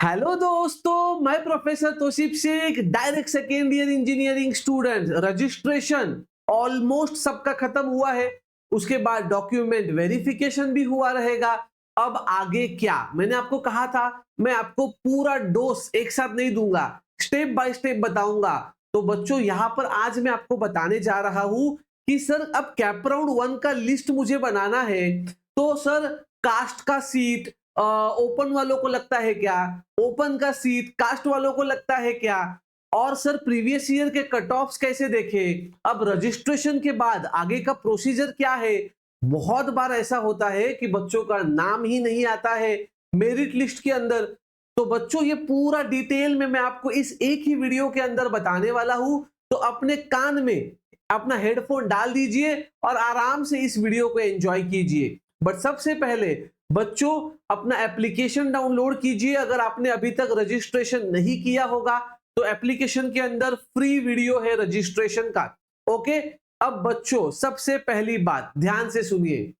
Hello दोस्तों, मैं professor Toshib Shaikh, direct second year engineering student. Registration almost सबका खत्म हुआ है। उसके बाद डॉक्यूमेंट वेरिफिकेशन भी हुआ रहेगा। अब आगे क्या? मैंने आपको कहा था मैं आपको पूरा डोज एक साथ नहीं दूंगा, स्टेप बाय स्टेप बताऊंगा। तो बच्चों, यहाँ पर आज मैं आपको बताने जा रहा हूं कि सर अब कैप राउंड 1 का लिस्ट मुझे बनाना है। तो सर, कास्ट का सीट ओपन वालों को लगता है क्या? ओपन का सीट कास्ट वालों को लगता है क्या? और सर, प्रीवियस ईयर के कट ऑफ्स कैसे देखे? अब रजिस्ट्रेशन के बाद आगे का प्रोसीजर क्या है? बहुत बार ऐसा होता है कि बच्चों का नाम ही नहीं आता है मेरिट लिस्ट के अंदर। तो बच्चों, ये पूरा डिटेल में मैं आपको इस एक ही वीडियो के अंदर बताने वाला हूं। तो अपने कान में अपना हेडफोन डाल दीजिए और आराम से इस वीडियो को एंजॉय कीजिए। बट सबसे पहले बच्चों, अपना एप्लीकेशन डाउनलोड कीजिए। अगर आपने अभी तक रजिस्ट्रेशन नहीं किया होगा तो एप्लीकेशन के अंदर फ्री वीडियो है रजिस्ट्रेशन का। ओके, अब बच्चों, सबसे पहली बात ध्यान से सुनिए।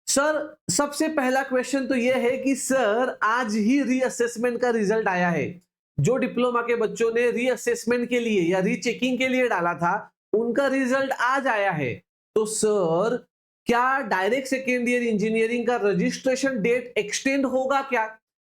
सर, सबसे पहला क्वेश्चन तो यह है कि सर, आज ही रीअसेसमेंट का रिजल्ट आया है। जो डिप्लोमा के बच्चों ने रीअसेसमेंट के लिए या रीचेकिंग के लिए डाला था, उनका रिजल्ट आज आया है। तो सर, क्या डायरेक्ट सेकेंड ईयर इंजीनियरिंग का रजिस्ट्रेशन डेट एक्सटेंड होगा क्या?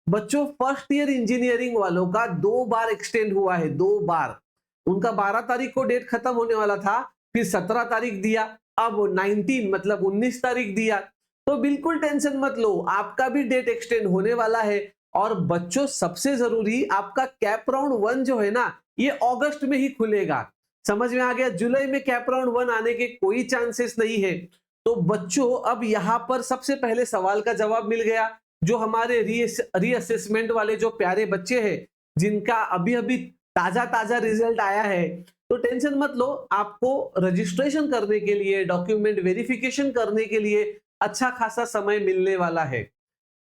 बच्चों, फर्स्ट ईयर इंजीनियरिंग वालों का 2 बार एक्सटेंड हुआ है, 2 बार। उनका 12 तारीख को डेट खत्म होने वाला था, फिर 17 तारीख दिया, अब 19 मतलब 19 तारीख दिया। तो बिल्कुल टेंशन मत लो, आपका भी डेट एक्सटेंड होने वाला है। और बच्चों, सबसे जरूरी, आपका कैप राउंड 1 जो है ना, ये अगस्त में ही खुलेगा। समझ में आ गया? जुलाई में कैप राउंड 1 आने के कोई चांसेस नहीं है। तो बच्चों, अब यहां पर सबसे पहले सवाल का जवाब मिल गया। जो हमारे रीअसेसमेंट वाले जो प्यारे बच्चे हैं, जिनका अभी अभी ताजा ताजा रिजल्ट आया है, तो टेंशन मत लो। आपको रजिस्ट्रेशन करने के लिए, डॉक्यूमेंट वेरिफिकेशन करने के लिए अच्छा खासा समय मिलने वाला है।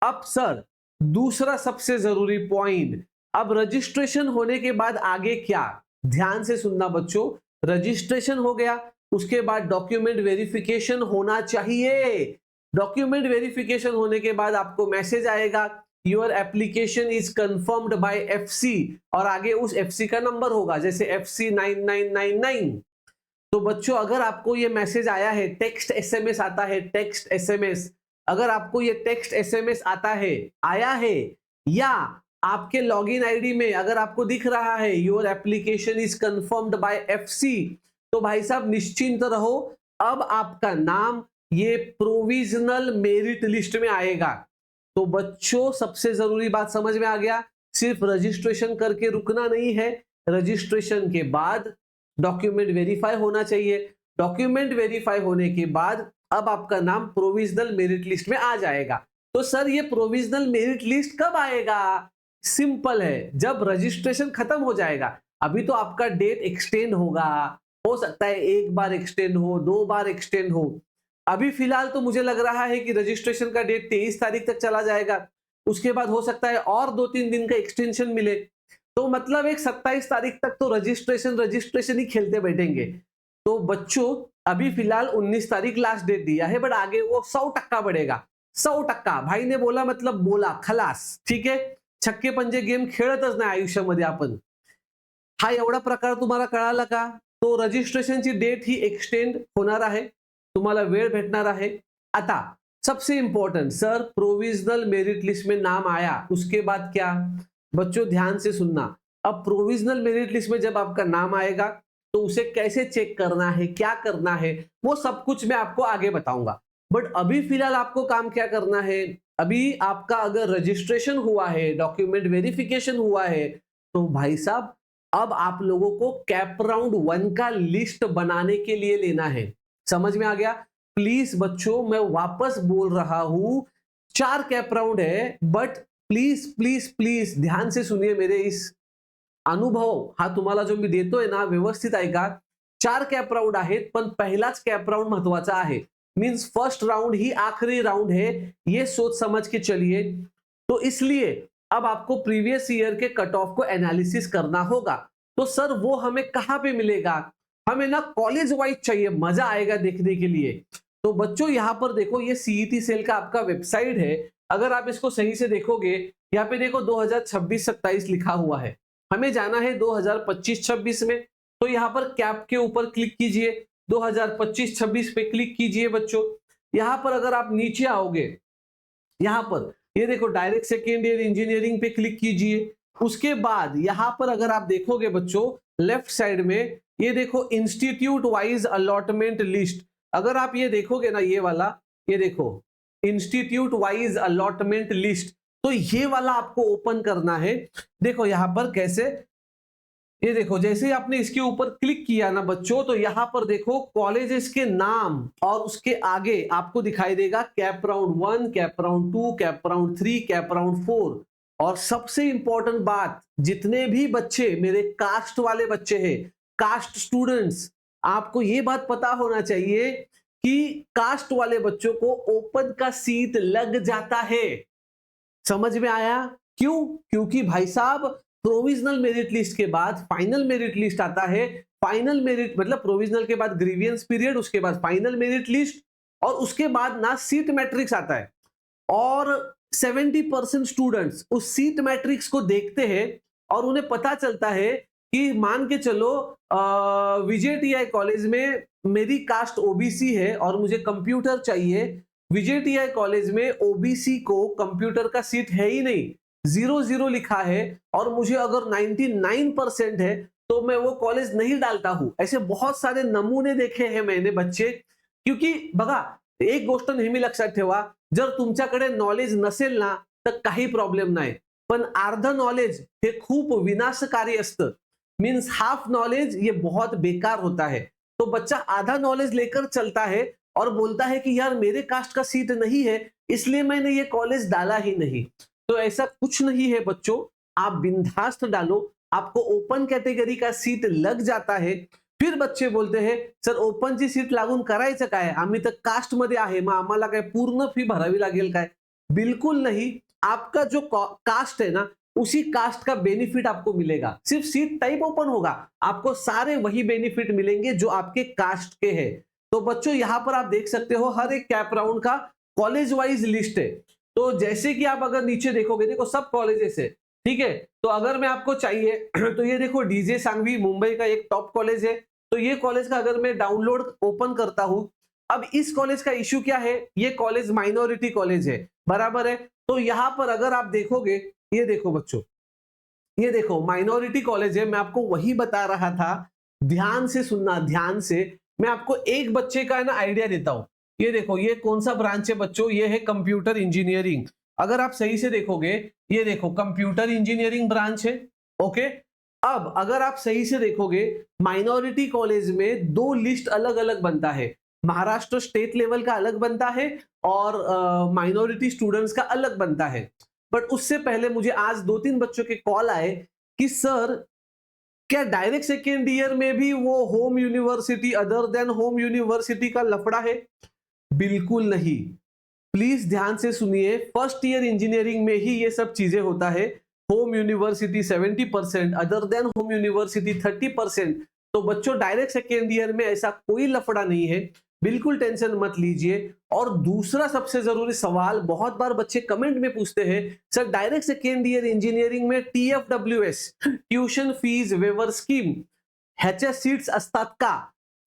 अब सर, दूसरा सबसे जरूरी पॉइंट, अब रजिस्ट्रेशन होने के बाद आगे क्या? ध्यान से सुनना बच्चों। रजिस्ट्रेशन हो गया, उसके बाद डॉक्यूमेंट वेरिफिकेशन होना चाहिए। डॉक्यूमेंट वेरिफिकेशन होने के बाद आपको मैसेज आएगा, your application is confirmed by FC, और आगे उस एफसी का नंबर होगा, जैसे FC 9999। तो बच्चों, अगर आपको ये मैसेज आया है, टेक्स्ट एसएमएस आता है, टेक्स्ट एसएमएस, अगर आपको ये टेक्स्ट एसएमएस आता है, आया है, या आपके लॉगिन आईडी में अगर आपको दिख रहा है your application is confirmed by FC, तो भाई साहब निश्चिंत रहो, अब आपका नाम ये प्रोविजनल मेरिट लिस्ट में आएगा। तो बच्चों, सबसे जरूरी बात समझ में आ गया, सिर्फ रजिस्ट्रेशन करके रुकना नहीं है। रजिस्ट्रेशन के बाद डॉक्यूमेंट वेरीफाई होना चाहिए। डॉक्यूमेंट वेरीफाई होने के बाद अब आपका नाम प्रोविजनल मेरिट लिस्ट में आ जाएगा। तो सर, ये प्रोविजनल मेरिट लिस्ट कब आएगा? सिंपल है, जब रजिस्ट्रेशन खत्म हो जाएगा। अभी तो आपका डेट एक्सटेंड होगा, हो सकता है 1 बार एक्सटेंड हो, 2 बार एक्सटेंड हो। अभी फिलहाल तो मुझे लग रहा है कि रजिस्ट्रेशन का डेट 23 तारीख तक चला जाएगा। उसके बाद हो सकता है और 2-3 दिन का एक्सटेंशन मिले। तो मतलब एक 27 तारीख तक तो रजिस्ट्रेशन ही खेलते बैठेंगे। तो बच्चों, अभी फिलहाल 19 तारीख लास्ट डेट दिया है, बट आगे वो 100% बढ़ेगा। 100%। भाई ने बोला मतलब बोला, खलास। ठीक है, छक्के पंजे गेम खेळतच नाही आयुष्यामध्ये आपण। हा एवढा प्रकार तुम्हाला कळाला का? तो रजिस्ट्रेशनची डेट ही एक्सटेंड होणार आहे, तुम्हाला वेळ भेटणार आहे। आता सबसे important, sir provisional merit list में नाम आया, उसके बाद क्या? बच्चों, ध्यान से सुनना। अब प्रोविजनल मेरिट लिस्ट में जब आपका नाम आएगा तो उसे कैसे चेक करना है, क्या करना है, वो सब कुछ मैं आपको आगे बताऊंगा। बट अभी फिलहाल आपको काम क्या करना है? अभी आपका अगर रजिस्ट्रेशन हुआ है, डॉक्यूमेंट वेरिफिकेशन हुआ है, तो भाई साहब, अब आप लोगों को कैप राउंड 1 का लिस्ट बनाने के लिए लेना है। समझ में आ गया? प्लीज बच्चों, मैं वापस बोल रहा हूं, 4 कैप राउंड है, बट प्लीज प्लीज प्लीज ध्यान से सुनिए मेरे इस अनुभव हा तुम्हाला जो मी देतोय ना, व्यवस्थित ऐका। 4 कॅप राउंड आहेत, पण पहिलाच कॅप राउंड महत्वाचा आहे। मीन्स फर्स्ट राउंड ही आखिरी राउंड है, ये सोच समझ के चलिए। तो इसलिए अब आपको प्रीवियस ईयर के कट ऑफ को एनालिसिस करना होगा। तो सर, वो हमें कहां पे मिलेगा? हमें ना कॉलेज वाइज चाहिए, मजा आएगा देखने के लिए। तो बच्चों, यहां पर देखो, ये सीईटी सेल का आपका वेबसाइट है। अगर आप इसको सही से देखोगे, यहाँ पे देखो 2026-27 लिखा हुआ है, हमें जाना है 2025-26 में। तो यहाँ पर कैप के ऊपर क्लिक कीजिए, 2025-26 पे क्लिक कीजिए बच्चों। यहाँ पर अगर आप नीचे आओगे, यहाँ पर ये देखो डायरेक्ट सेकेंड ईयर इंजीनियरिंग पे क्लिक कीजिए। उसके बाद यहाँ पर अगर आप देखोगे बच्चों, लेफ्ट साइड में ये देखो इंस्टीट्यूट वाइज अलॉटमेंट लिस्ट। अगर आप ये देखोगे ना, ये वाला, ये देखो इंस्टीट्यूट वाइज अलॉटमेंट लिस्ट, तो ये वाला आपको ओपन करना है। देखो यहाँ पर कैसे, ये देखो जैसे ही आपने इसके ऊपर क्लिक किया ना बच्चों, तो यहाँ पर देखो कॉलेजेस के नाम और उसके आगे आपको दिखाई देगा cap round 1, cap round 2, cap round 3, cap round 4। और सबसे इंपॉर्टेंट बात, जितने भी बच्चे मेरे कास्ट वाले बच्चे हैं, कास्ट स्टूडेंट्स, आपको ये बात पता होना चाहिए कि कास्ट वाले बच्चों को ओपन का सीट लग जाता है। समझ में आया? क्यों? क्योंकि भाई साहब प्रोविजनल मेरिट लिस्ट के बाद फाइनल मेरिट लिस्ट आता है। फाइनल मेरिट मतलब प्रोविजनल के बाद ग्रीवियंस पीरियड, उसके बाद फाइनल मेरिट लिस्ट, और उसके बाद ना सीट मैट्रिक्स आता है। और 70% स्टूडेंट्स उस सीट मैट्रिक्स को देखते हैं और उन्हें पता चलता है कि मान के चलो विजेटीआई कॉलेज में मेरी कास्ट ओबीसी है और मुझे कंप्यूटर चाहिए। विजेटीआई कॉलेज में ओबीसी को कंप्यूटर का सीट है ही नहीं, 0-0 लिखा है, और मुझे अगर 99% है तो मैं वो कॉलेज नहीं डालता हूं। ऐसे बहुत सारे नमूने देखे हैं मैंने बच्चे। क्योंकि बघा, एक गोष्ट नेहमी लक्षात ठेवा, जर तुमच्याकडे नॉलेज नसेल ना तर काही प्रॉब्लेम नाही, पण अर्ध नॉलेज हे खूप विनाशकारी असतं। मीन्स हाफ नॉलेज ये बहुत बेकार होता है। तो बच्चा आधा नॉलेज लेकर चलता है और बोलता है कि यार मेरे कास्ट का सीट नहीं है इसलिए मैंने ये कॉलेज डाला ही नहीं। तो ऐसा कुछ नहीं है बच्चों, आप बिंदास्त डालो, आपको ओपन कैटेगरी का सीट लग जाता है। फिर बच्चे बोलते हैं सर ओपनची सीट लागून करायचं काय, आम्ही तर कास्ट मध्ये आहे, मग आम्हाला काय पूर्ण फी भरावी लागेल काय? बिल्कुल नहीं, आपका जो कास्ट है ना उसी कास्ट का बेनिफिट आपको मिलेगा। सिर्फ सीट टाइप ओपन होगा, आपको सारे वही बेनिफिट मिलेंगे जो आपके कास्ट के हैं। तो बच्चों यहाँ पर आप देख सकते हो हर एक कैप राउंड का कॉलेज वाइज लिस्ट है। तो जैसे कि आप अगर नीचे देखोगे, देखो सब कॉलेजेस है, ठीक है। तो अगर मैं आपको चाहिए तो ये देखो डीजे सांघवी मुंबई का एक टॉप कॉलेज है, तो ये कॉलेज का अगर मैं डाउनलोड ओपन करता हूं, अब इस कॉलेज का इश्यू क्या है, ये कॉलेज माइनॉरिटी कॉलेज है, बराबर है। तो यहां पर अगर आप देखोगे, ये देखो बच्चों, ये देखो माइनॉरिटी कॉलेज है, मैं आपको वही बता रहा था। ध्यान से सुनना, ध्यान से, मैं आपको एक बच्चे का ना आइडिया देता हूं। ये देखो ये कौन सा ब्रांच है बच्चों, ये है कंप्यूटर इंजीनियरिंग। अगर आप सही से देखोगे, ये देखो कंप्यूटर इंजीनियरिंग ब्रांच है, ओके। अब अगर आप सही से देखोगे, माइनॉरिटी कॉलेज में दो लिस्ट अलग अलग बनता है, महाराष्ट्र स्टेट लेवल का अलग बनता है और माइनॉरिटी स्टूडेंट्स का अलग बनता है। बट उससे पहले मुझे आज 2-3 बच्चों के कॉल आए कि सर क्या डायरेक्ट सेकेंड ईयर में भी वो home university other than home university का लफड़ा है? बिल्कुल नहीं। प्लीज ध्यान से सुनिए, फर्स्ट ईयर इंजीनियरिंग में ही ये सब चीजें होता है। Home university 70%, other than home university 30%। तो बच्चों डायरेक्ट सेकेंड ईयर में ऐसा कोई लफड़ा नहीं है, बिल्कुल टेंशन मत लीजिए। और दूसरा सबसे जरूरी सवाल, बहुत बार बच्चे कमेंट में पूछते हैं sir direct second year engineering में TFWS tuition fees waiver scheme ह्याच्या सीट्स असतात का?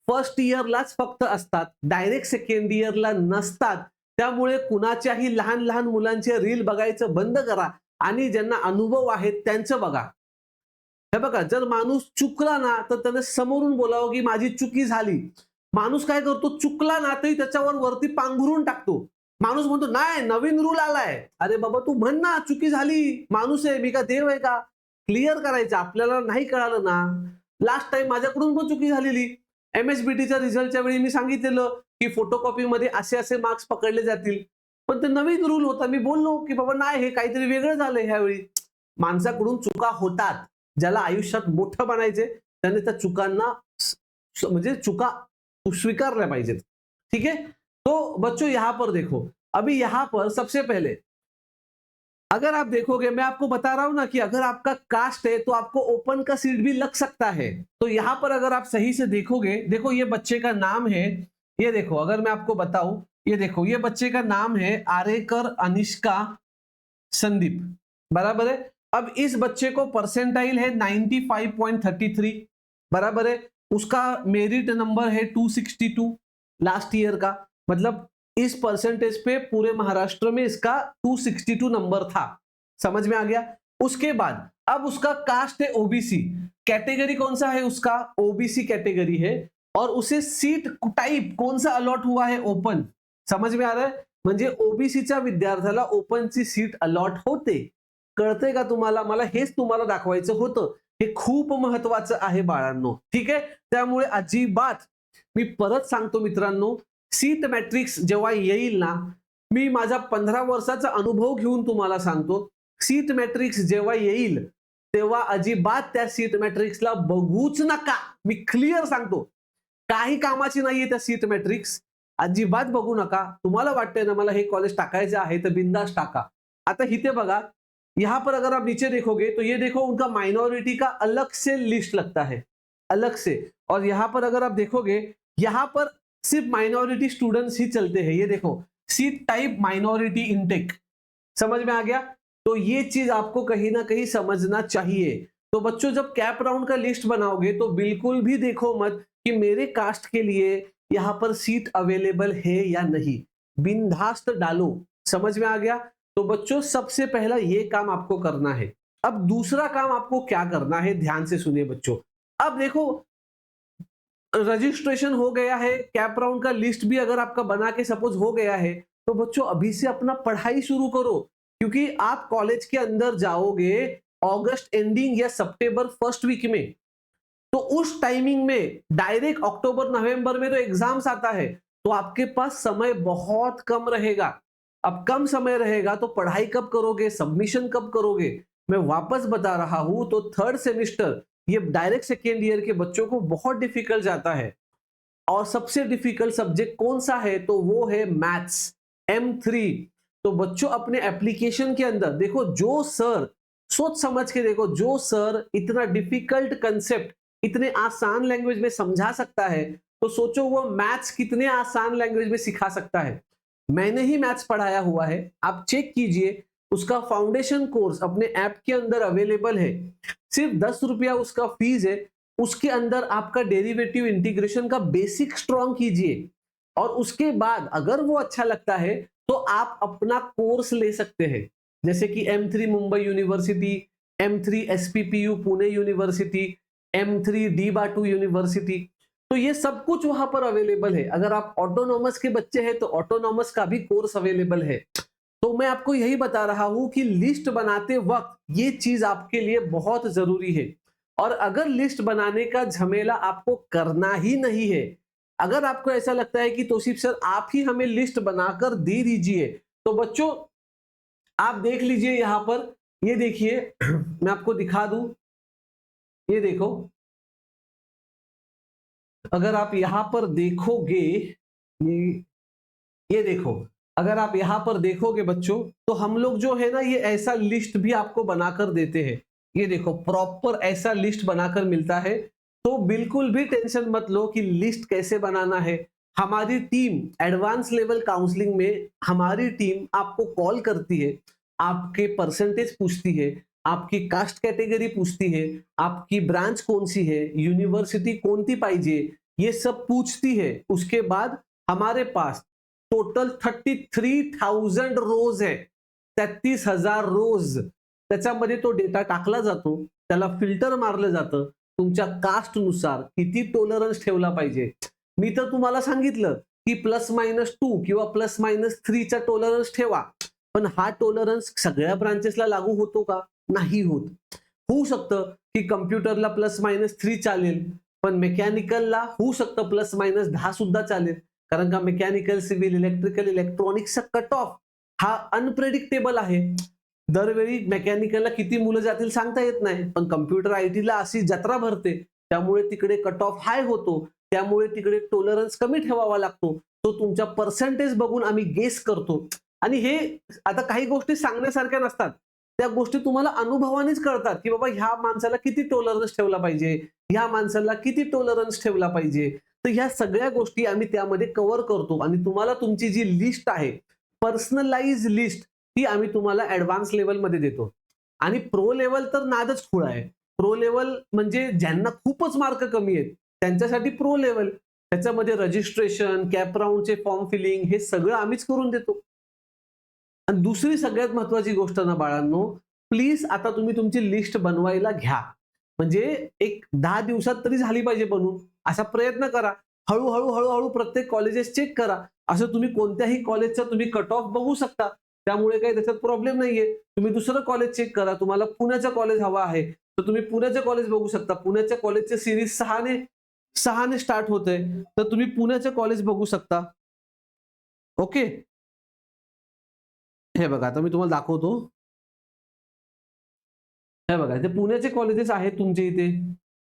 फर्स्ट इयरलाच फक्त असतात, डायरेक्ट सेकंड इयरला नसतात। त्यामुळे कुणाच्याही लहान लहान मुलांचे रील बघायचं बंद करा आणि ज्यांना अनुभव आहेत त्यांचं बघा। हे बघा, जर माणूस चुकला ना तर त्याने समोरून बोलावं की माझी चुकी झाली। माणूस काय करतो, चुकला ना तरी त्याच्यावर वरती पांघरून टाकतो। माणूस म्हणतो नाही नवीन रूल आलाय, अरे बाबा तू म्हण ना चुकी झाली, माणूस आहे मी का देव आहे का? क्लिअर करायचं, आपल्याला नाही कळालं ना। लास्ट टाइम माझ्याकडून पण चुकी झालेली, MSBTच्या रिझल्टच्या वेळी मी सांगितलेलं की फोटोकॉपी मध्ये असे असे मार्क्स पकडले जातील, पण ते नवीन रूल होता, मी बोललो की बाबा नाही हे काहीतरी वेगळं झालंय ह्यावेळी। माणसाकडून चुका होतात, ज्याला आयुष्यात मोठं बनायचे त्याने त्या चुकांना म्हणजे चुका स्वीकारल्या पाहिजेत, ठीक है। तो बच्चों यहां पर देखो, अभी यहां पर सबसे पहले अगर आप देखोगे, मैं आपको बता रहा हूं ना कि अगर आपका कास्ट है तो आपको ओपन का सीट भी लग सकता है। तो यहां पर अगर आप सही से देखोगे, देखो ये बच्चे का नाम है, ये देखो अगर मैं आपको बताऊं ये देखो, ये बच्चे का नाम है आरेकर अनिष्का संदीप, बराबर है। अब इस बच्चे को परसेंटाइल है 95.33, बराबर है। उसका मेरिट नंबर है 262 लास्ट ईयर का, मतलब इस परसेंटेज पे पूरे महाराष्ट्र में इसका 262 नंबर था। समझ में आ गया। उसके बाद अब उसका कास्ट है ओबीसी, कैटेगरी कौन सा है उसका, ओबीसी कैटेगरी है, और उसे सीट टाइप कौन सा अलॉट हुआ है, ओपन। समझ में आ रहा है, म्हणजे ओबीसीच्या विद्यार्थ्याला ओपनची सीट अलॉट होते। कळतंय का तुम्हाला, मला हेच तुम्हाला दाखवायचं होतं, हे खूप महत्वाचं आहे बाळांनो, ठीक आहे। त्यामुळे अजिबात, मी परत सांगतो मित्रांनो, सीट मॅट्रिक्स जेव्हा येईल ना, मी माझा 15 वर्षाचा अनुभव घेऊन तुम्हाला सांगतो, सीट मॅट्रिक्स जेव्हा येईल तेव्हा अजिबात त्या सीट मॅट्रिक्सला बघूच नका। मी क्लिअर सांगतो, काही कामाची नाहीये त्या सीट मॅट्रिक्स, अजिबात बघू नका। तुम्हाला वाटतंय ना मला हे कॉलेज टाकायचं आहे तर बिंदास टाका। आता इथे बघा, यहाँ पर अगर आप नीचे देखोगे तो ये देखो उनका माइनॉरिटी का अलग से लिस्ट लगता है, अलग से। और यहाँ पर अगर आप देखोगे, यहाँ पर सिर्फ माइनॉरिटी स्टूडेंट्स ही चलते हैं। ये देखो, सीट टाइप माइनॉरिटी इनटेक, समझ में आ गया। तो ये चीज आपको कहीं ना कहीं समझना चाहिए। तो बच्चों जब कैप राउंड का लिस्ट बनाओगे तो बिल्कुल भी देखो मत कि मेरे कास्ट के लिए यहाँ पर सीट अवेलेबल है या नहीं, बिंदास्त डालो। समझ में आ गया। तो बच्चों सबसे पहला ये काम आपको करना है। अब दूसरा काम आपको क्या करना है, ध्यान से सुनिए बच्चों। अब देखो, रजिस्ट्रेशन हो गया है, कैप राउंड का लिस्ट भी अगर आपका बना के सपोज हो गया है, तो बच्चों अभी से अपना पढ़ाई शुरू करो, क्योंकि आप कॉलेज के अंदर जाओगे अगस्त एंडिंग या सितंबर फर्स्ट वीक में। तो उस टाइमिंग में डायरेक्ट अक्टूबर नवंबर में तो एग्जाम्स आता है, तो आपके पास समय बहुत कम रहेगा। अब कम समय रहेगा तो पढ़ाई कब करोगे, सबमिशन कब करोगे। मैं वापस बता रहा हूं, तो थर्ड सेमिस्टर ये डायरेक्ट सेकेंड ईयर के बच्चों को बहुत डिफिकल्ट जाता है। और सबसे डिफिकल्ट सब्जेक्ट कौन सा है, तो वो है मैथ्स M3। तो बच्चों अपने एप्लीकेशन के अंदर देखो, जो सर सोच समझ के देखो, जो सर इतना डिफिकल्ट कंसेप्ट इतने आसान लैंग्वेज में समझा सकता है, तो सोचो वो मैथ्स कितने आसान लैंग्वेज में सिखा सकता है। मैंने ही मैथ्स पढ़ाया हुआ है, आप चेक कीजिए। उसका फाउंडेशन कोर्स अपने ऐप के अंदर अवेलेबल है, सिर्फ 10 रुपया उसका फीस है। उसके अंदर आपका डेरिवेटिव इंटीग्रेशन का बेसिक स्ट्रॉन्ग कीजिए, और उसके बाद अगर वो अच्छा लगता है तो आप अपना कोर्स ले सकते हैं, जैसे कि M3 Mumbai university, M3 SPPU Pune university, M3 DIBA2 university. तो ये सब कुछ वहां पर अवेलेबल है। अगर आप ऑटोनॉमस के बच्चे हैं तो ऑटोनॉमस का भी कोर्स अवेलेबल है। तो मैं आपको यही बता रहा हूं कि लिस्ट बनाते वक्त ये चीज आपके लिए बहुत जरूरी है। और अगर लिस्ट बनाने का झमेला आपको करना ही नहीं है, अगर आपको ऐसा लगता है कि तौसीफ सर आप ही हमें लिस्ट बनाकर दे दीजिए, तो बच्चों आप देख लीजिए यहां पर, ये देखिए मैं आपको दिखा दूं, ये देखो, अगर आप यहां पर देखोगे, ये देखो, अगर आप यहां पर देखोगे बच्चों, तो हम लोग जो है ना, ये ऐसा लिस्ट भी आपको बनाकर देते हैं। ये देखो, प्रॉपर ऐसा लिस्ट बनाकर मिलता है। तो बिल्कुल भी टेंशन मत लो कि लिस्ट कैसे बनाना है। हमारी टीम एडवांस लेवल काउंसलिंग में, हमारी टीम आपको कॉल करती है, आपके परसेंटेज पूछती है, आपकी कास्ट कैटेगरी पूछती है, आपकी ब्रांच कौन सी है, यूनिवर्सिटी कोणती पाहिजे, ये सब पूछती है। उसके बाद हमारे पास टोटल 33,000 रोज है, 33,000 रोज। त्याच्यामध्ये तो डेटा टाकला जातो, त्याला फिल्टर मारलं जातं, तुमच्या कास्ट नुसार किती टॉलरन्स ठेवला पाहिजे। मी तर तुम्हाला सांगितलं की +-2 किंवा +-3 चा टॉलरन्स ठेवा, पण हा टॉलरन्स सगळ्या ब्रांचेसला लागू होतो का, नाही होत। होऊ शकतं की कम्प्युटरला +-3 चालेल, पण मेकॅनिकलला होऊ शकतं +-10 सुद्धा चालेल, कारण का मेकॅनिकल, सिव्हिल, इलेक्ट्रिकल, इलेक्ट्रॉनिक्सचा कट ऑफ हा अनप्रेडिक्टेबल आहे। दरवेळी मेकॅनिकलला किती मुलं जातील सांगता येत नाही, पण कम्प्युटर आयटीला अशी जत्रा भरते, त्यामुळे तिकडे कट ऑफ हाय होतो, त्यामुळे तिकडे टॉलरन्स कमी ठेवावा लागतो। तो तुमच्या पर्सेंटेज बघून आम्ही गेस करतो। आणि हे आता काही गोष्टी सांगण्यासारख्या नसतात, त्या गोष्टी तुम्हाला अनुभवानेच कळतात की बाबा ह्या माणसाला किती टॉलरन्स ठेवला पाहिजे, ह्या माणसाला किती टॉलरन्स ठेवला पाहिजे। तर ह्या सगळ्या गोष्टी आम्ही त्यामध्ये कव्हर करतो आणि तुम्हाला तुमची जी लिस्ट आहे, पर्सनलाइज लिस्ट, ही आम्ही तुम्हाला ऍडव्हान्स लेवलमध्ये देतो. आणि प्रो लेवल तर नादच खुळा आहे. प्रो लेवल म्हणजे ज्यांना खूपच मार्क कमी आहेत त्यांच्यासाठी प्रो लेवल. त्याच्यामध्ये रजिस्ट्रेशन, कॅप राऊंडचे फॉर्म फिलिंग हे सगळं आम्हीच करून देतो. आणि दुसरी सगळ्यात महत्वाची गोष्ट ना बाळांनो, प्लीज आता तुम्ही तुमची लिस्ट बनवायला घ्या. म्हणजे एक 10 दिवसात तरी झाली पाहिजे बनवून. असा प्रयत्न करा. हळूहळू प्रत्येक कॉलेजेस चेक करा. असं तुम्ही कोणत्याही कॉलेजचा तुम्ही कट ऑफ बघू शकता. त्यामुळे काही त्याच्यात प्रॉब्लेम नाहीये. तुम्ही दुसरं कॉलेज चेक करा. तुम्हाला पुण्याचं कॉलेज हवा आहे, तर तुम्ही पुण्याचं कॉलेज बघू शकता. पुण्याच्या कॉलेजचे सिरीज 6 ने स्टार्ट होते, तर तुम्ही पुण्याचे कॉलेज बघू शकता. ओके. हे बघा आता मी तुम्हाला दाखवतो. हे बघा इथे पुण्याचे कॉलेजेस आहेत तुमच्या इथे.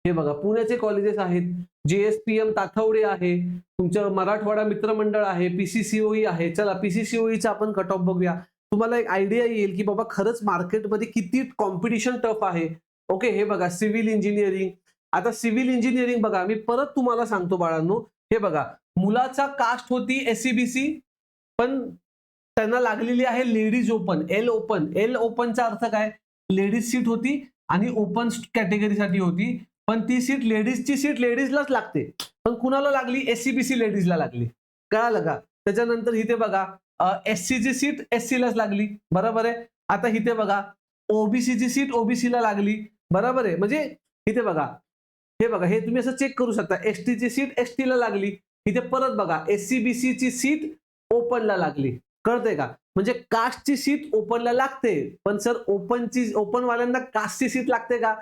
हे बघा पुण्याचे कॉलेजेस आहेत. JSPM ताथवडे आहे, तुमचं मराठवाडा मित्रमंडळ आहे, PCCOE आहे. चला PCCOEचा आपण कट ऑफ बघूया. तुम्हाला एक आयडिया येईल की बाबा खरंच मार्केटमध्ये किती कॉम्पिटिशन टफ आहे. ओके. हे बघा सिव्हिल इंजिनिअरिंग. आता सिव्हिल इंजिनिअरिंग बघा मी परत तुम्हाला सांगतो बाळांनो. हे बघा मुलाचा कास्ट होती SCBC, पण त्यांना लागलेली आहे ladies open, L open. L ओपनचा अर्थ काय? लेडीज सीट होती आणि ओपन कॅटेगरीसाठी होती. पण ती सीट लेडीजची सीट लेडीजलाच लागते. पण कुणाला लागली? SCBC लेडीजला लागली. कळालं का? त्याच्यानंतर इथे बघा SCची सीट SCलाच लागली. बरोबर आहे. आता इथे बघा OBCची सीट OBCला लागली. बरोबर आहे. म्हणजे इथे बघा, हे बघा हे तुम्ही असं चेक करू शकता. STची सीट STला लागली. इथे परत बघा SCBCची सीट ओपनला लागली. कळतंय का? म्हणजे कास्टची सीट ओपनला लागते, पण सर ओपनवाल्यांना कास्टची सीट लागते का?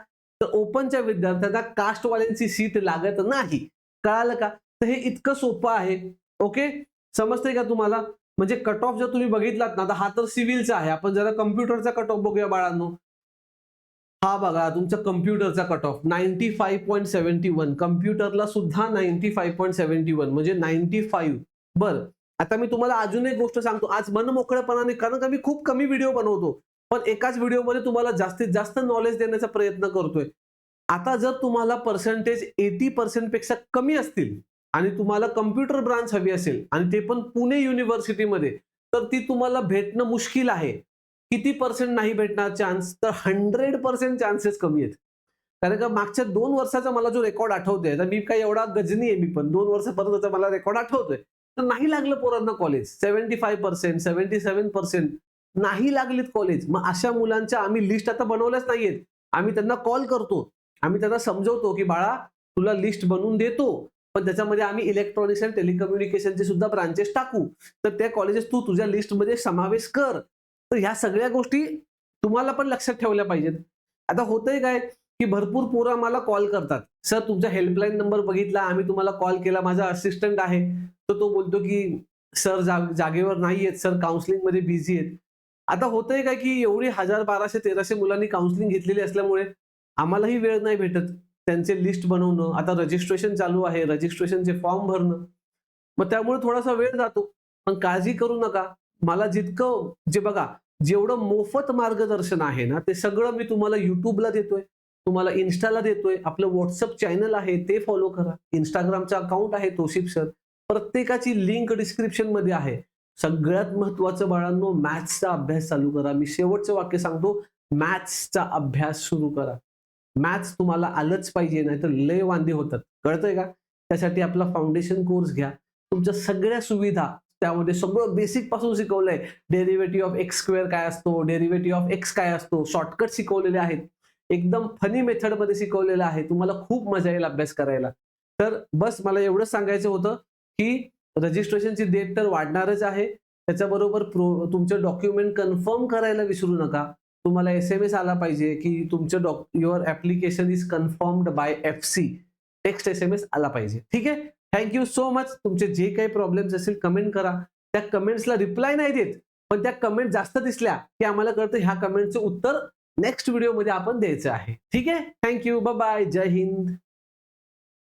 तर ओपनच्या विद्यार्थ्यांना कास्टवाल्यांची सीट लागत नाही. कळालं का? तर हे इतकं सोपं आहे. ओके. समजतंय का तुम्हाला? म्हणजे कट ऑफ जर तुम्ही बघितलात ना, तर हा तर सिव्हिलचा आहे. आपण जरा कम्प्युटरचा कट ऑफ बघूया बाळांनो. हा बघा तुमचा कम्प्युटरचा कट ऑफ 95.71. कम्प्युटरला सुद्धा 95.71 म्हणजे 95. बरं. आता मी तुम्हाला अजून एक गोष्ट सांगतो. आज मनमोकळेपणाने, कारण का मी खूप कमी व्हिडिओ बनवतो, पण एकाच व्हिडिओमध्ये तुम्हाला जास्तीत जास्त नॉलेज देण्याचा प्रयत्न करतोय. आता जर तुम्हाला पर्सेंटेज 80% पेक्षा कमी असतील आणि तुम्हाला कम्प्युटर ब्रांच हवी असेल आणि ते पण पुणे युनिव्हर्सिटीमध्ये, तर ती तुम्हाला भेटणं मुश्किल आहे. किती पर्सेंट नाही भेटणार चान्स? तर 100% चान्सेस कमी आहेत. कारण का मागच्या 2 वर्षाचा मला जो रेकॉर्ड आठवतोय, तर मी काही एवढा गजनी आहे मी पण 2 वर्षापर्यंतचा मला रेकॉर्ड आठवतोय. तर नाही लागलं पोरांना कॉलेज. 75%, 77% नाही लागलीत कॉलेज. मग अशा मुलांच्या आम्ही लिस्ट आता बनवल्याच नाहीयेत. आम्ही त्यांना कॉल करतो. आम्ही त्यांना समजवतो की बाळा तुला लिस्ट बनवून देतो, पण त्याच्यामध्ये आम्ही इलेक्ट्रॉनिक्स आणि टेलिकम्युनिकेशनचे सुद्धा ब्रांचेस टाकू. तर त्या कॉलेजेस तू तुझ्या लिस्टमध्ये समावेश कर. तर ह्या सगळ्या गोष्टी तुम्हाला पण लक्षात ठेवल्या पाहिजेत. आता होतंय काय की भरपूर पोरं मला कॉल करतात. सर तुमचा हेल्पलाईन नंबर बघितला, आम्ही तुम्हाला कॉल केला, माझा असिस्टंट आहे. तर तो बोलतो की सर जागेवर नाहीयेत सर, काउन्सिलिंगमध्ये बिझी आहेत. आता होतंय काय की एवढी 1000, 1200, 1300 मुलांनी काउन्सिलिंग घेतलेली असल्यामुळे आम्हालाही वेळ नाही भेटत त्यांचे लिस्ट बनवणं. आता रजिस्ट्रेशन चालू आहे, रजिस्ट्रेशनचे फॉर्म भरणं. मग त्यामुळे थोडासा वेळ जातो. पण काळजी करू नका. मला जितकं जे बघा जेवढं मोफत मार्गदर्शन आहे ना, ते सगळं मी तुम्हाला YouTubeला देतोय, तुम्हाला इन्स्टाला देतोय. आपलं WhatsApp चॅनल आहे ते फॉलो करा. Instagramचा अकाउंट आहे तोशिफ सर. प्रत्येकाची लिंक डिस्क्रिप्शन मध्ये आहे. सगळ्यात महत्वाचं बाळांनो, मॅथ्सचा अभ्यास चालू करा. मी शेवटचं वाक्य सांगतो, मॅथ्सचा अभ्यास सुरू करा. मॅथ्स तुम्हाला आलंच पाहिजे, नाहीतर लय वांदे होतात. कळतंय का? त्यासाठी आपला फाउंडेशन कोर्स घ्या. तुमच्या सगळ्या सुविधा त्यामध्ये सगळं बेसिक पासून शिकवलंय. डेरिव्हेटिव्ह ऑफ एक्स स्क्वेअर काय असतो, डेरिव्हेटिव्ह ऑफ एक्स काय असतो, शॉर्टकट शिकवलेले आहेत. एकदम फनी मेथड मध्ये शिकवलेलं आहे. तुम्हाला खूप मजा येईल अभ्यास करायला. तर बस मला एवढंच सांगायचं होतं की रजिस्ट्रेशनची डेट तर वाढणारच आहे. त्याच्याबरोबर तुमचे डॉक्युमेंट कन्फर्म करायला विसरू नका. तुम्हाला SMS आला पाहिजे की तुमचं your application is confirmed by FC. Text SMS आला पाहिजे. ठीक आहे. Thank you so much. तुमचे जे काही प्रॉब्लेम्स असतील कमेंट करा. त्या कमेंट्सला रिप्लाय नाही देत, पण त्या कमेंट जास्त दिसल्या की आम्हाला कळतं ह्या कमेंटचं उत्तर नेक्स्ट व्हिडिओमध्ये आपण द्यायचं आहे. ठीक आहे. थँक्यू. Bye bye. जय हिंद.